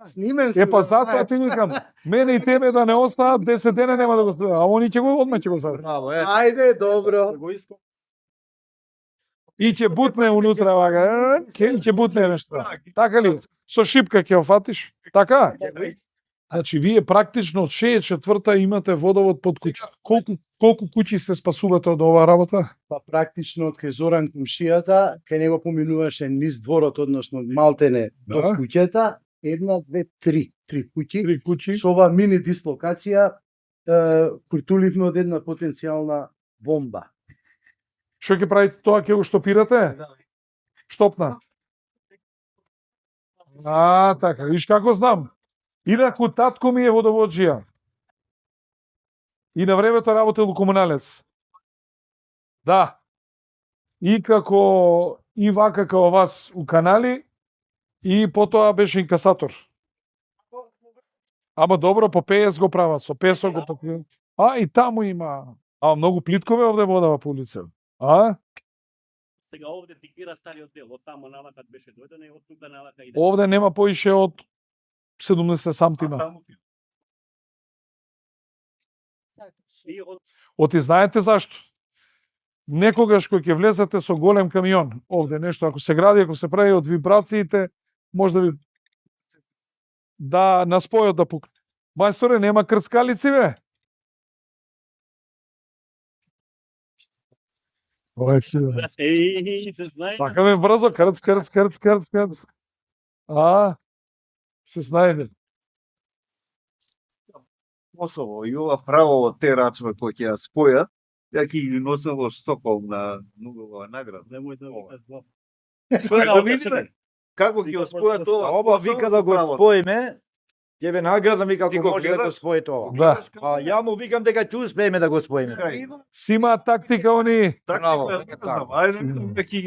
Снимен Е, па затоа ти викам, мене и тебе да не остаат 10 дена нема да го ставам, а они ќе го одма ќе го стават. Браво, Ајде, добро. И ќе бутне унутра вака, ќе бутне нешто. Така ли? Со шипка ќе офатиш? Така? Значи, вие практично од 64-та имате водовод под куќа. Колку куќи се спасувате од оваа работа? Па практично од кај Зоран комшијата, кај него поминуваше низ дворот, односно Малтене до Да. куќата, 1, 2, 3 куќи. 3 куќи. Со ова мини дислокација куртуливме од една потенцијална бомба. Што ќе правите тоа, ќе го штопирате? Штопна. Така, виш како знам. Инаку татко ми е водоводжија. И на времето работел комуналец. Да. И како и вака како вас у канали, и потоа беше инкасатор. Ама добро, по ПС го прават, со песок го покриват. И таму има. Многу плитко бе овде водава по улица. Сега овде дикира стариот дел, од таму налакат беше дојдено и од тука налака иде. Овде нема поише од 70 сантима. И од Оти знаете зашто? Некогаш кој ќе влезете со голем камион, овде нешто, ако се гради, ако се прави од вибрациите, може да ви на спојот да пукне. Мајсторе, нема крцкалици, бе? се знае. Сакаме брзо, крц. Се знаеме. Косово и ова право од те рачва кои ќе ја спојат, ја ќе ги носам во Стоколм на Нобелова награда. Немој да викаш зло. Што е да видиме? Како ќе го спојат ова? Ова вика да го споиме, ќе ве наградам вика Ти ако го може да го гледаш? споите ова. Да. Ја му викам дека ќе успееме да го споиме. Кај? Си има тактика, они. Тактика, не знам. Ајде, ќе